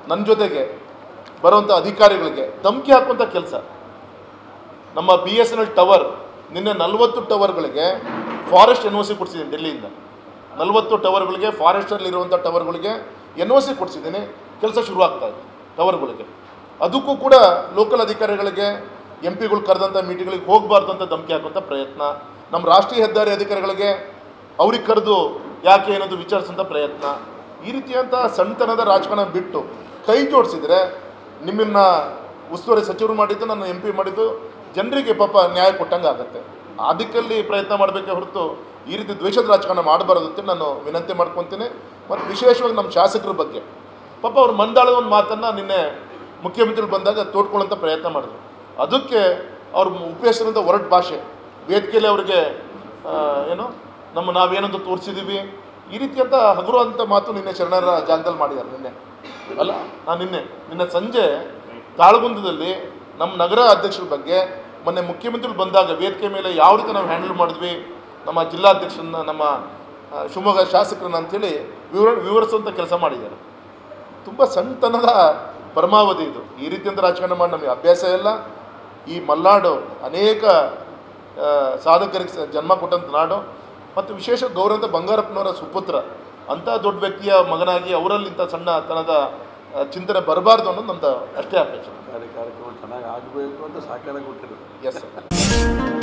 ನನ್ನ ಜೊತೆಗೆ ಬರುವಂಥ ಅಧಿಕಾರಿಗಳಿಗೆ ಧಮಕಿ ಹಾಕುವಂಥ ಕೆಲಸ. ನಮ್ಮ BSNL ಟವರ್ ನಿನ್ನೆ 40 ಟವರ್ಗಳಿಗೆ ಫಾರೆಸ್ಟ್ NOC ಕೊಡಿಸಿದ್ದೀನಿ. ಡೆಲ್ಲಿಯಿಂದ 40 ಟವರ್ಗಳಿಗೆ, ಫಾರೆಸ್ಟಲ್ಲಿರುವಂಥ ಟವರ್ಗಳಿಗೆ NOC ಕೊಡಿಸಿದ್ದೀನಿ. ಕೆಲಸ ಶುರುವಾಗ್ತಾ ಇದೆ ಟವರ್ಗಳಿಗೆ. ಅದಕ್ಕೂ ಕೂಡ ಲೋಕಲ್ ಅಧಿಕಾರಿಗಳಿಗೆ MP ಗಳು ಕರೆದಂಥ ಮೀಟಿಂಗ್ಗಳಿಗೆ ಹೋಗಬಾರ್ದು ಅಂತ ಧಮಕಿ ಹಾಕುವಂಥ ಪ್ರಯತ್ನ. ನಮ್ಮ ರಾಷ್ಟ್ರೀಯ ಹೆದ್ದಾರಿ ಅಧಿಕಾರಿಗಳಿಗೆ ಅವ್ರಿಗೆ ಕರೆದು ಯಾಕೆ ಏನದು ವಿಚಾರಿಸುವಂಥ ಪ್ರಯತ್ನ. ಈ ರೀತಿಯಂಥ ಸಣ್ಣತನದ ರಾಜಕಾರಣ ಬಿಟ್ಟು ಕೈ ಜೋಡಿಸಿದರೆ ನಿಮ್ಮನ್ನು ಉಸ್ತುವಾರಿ ಸಚಿವರು ಮಾಡಿದ್ದು, ನನ್ನ MP ಮಾಡಿದ್ದು ಜನರಿಗೆ ಪಾಪ ನ್ಯಾಯ ಕೊಟ್ಟಂಗೆ ಆಗುತ್ತೆ. ಅದಕ್ಕಲ್ಲಿ ಪ್ರಯತ್ನ ಮಾಡಬೇಕೇ ಹೊರತು ಈ ರೀತಿ ದ್ವೇಷದ ರಾಜಕಾರಣ ಮಾಡಬಾರದು ಅಂತ ನಾನು ವಿನಂತಿ ಮಾಡ್ಕೊತೀನಿ. ಮತ್ತು ವಿಶೇಷವಾಗಿ ನಮ್ಮ ಶಾಸಕರ ಬಗ್ಗೆ ಪಾಪ ಅವ್ರು ಮಂದಾಳದ ಒಂದು ಮಾತನ್ನು ನಿನ್ನೆ ಮುಖ್ಯಮಂತ್ರಿಗಳು ಬಂದಾಗ ತೋಡ್ಕೊಳ್ಳೋಂಥ ಪ್ರಯತ್ನ ಮಾಡಿದ್ರು. ಅದಕ್ಕೆ ಅವ್ರು ಉಪಯೋಗಿಸಿದಂಥ ಒರಟು ಭಾಷೆ, ವೇದಿಕೆಯಲ್ಲಿ ಅವರಿಗೆ ಏನು ನಾವೇನಂತ ತೋರಿಸಿದ್ದೀವಿ, ಈ ರೀತಿಯಂಥ ಹಗುರವಂಥ ಮಾತು ನಿನ್ನೆ ಶರಣರ ಜಾಗದಲ್ಲಿ ಮಾಡಿದ್ದಾರೆ. ನಿನ್ನೆ ಸಂಜೆ ತಾಳಗುಂದದಲ್ಲಿ ನಮ್ಮ ನಗರ ಅಧ್ಯಕ್ಷರ ಬಗ್ಗೆ ಮೊನ್ನೆ ಮುಖ್ಯಮಂತ್ರಿಗಳು ಬಂದಾಗ ವೇದಿಕೆ ಮೇಲೆ ಯಾವ ರೀತಿ ನಾವು ಹ್ಯಾಂಡಲ್ ಮಾಡಿದ್ವಿ, ನಮ್ಮ ಜಿಲ್ಲಾಧ್ಯಕ್ಷರನ್ನ, ನಮ್ಮ ಶಿವಮೊಗ್ಗ ಶಾಸಕರನ್ನ ಅಂಥೇಳಿ ವಿವರಿಸುವಂಥ ಕೆಲಸ ಮಾಡಿದ್ದಾರೆ. ತುಂಬ ಸಣ್ಣತನದ ಪರಮಾವಧಿ ಇದು. ಈ ರೀತಿಯಂಥ ರಾಜಕಾರಣ ಮಾಡಿ ನಮಗೆ ಅಭ್ಯಾಸ ಇಲ್ಲ. ಈ ಮಲೆನಾಡು ಅನೇಕ ಸಾಧಕರಿಗೆ ಜನ್ಮ ಕೊಟ್ಟಂಥ ನಾಡು ಮತ್ತು ವಿಶೇಷ ಗೌರವಂತ ಬಂಗಾರಪ್ಪನವರ ಸುಪುತ್ರ, ಅಂಥ ದೊಡ್ಡ ವ್ಯಕ್ತಿಯ ಮಗನಾಗಿ ಅವರಲ್ಲಿ ಇಂಥ ಸಣ್ಣತನದ ಚಿಂತನೆ ಬರಬಾರ್ದು ಅನ್ನೋದು ನಮ್ಮದು ಅಷ್ಟೇ ಅಪೇಕ್ಷೆ. ಕಾರ್ಯಕ್ರಮ ಚೆನ್ನಾಗಿ ಆಗಬೇಕು ಅಂತ ಸಾಕಾರ ಕೊಟ್ಟಿರೋದು. Yes sir.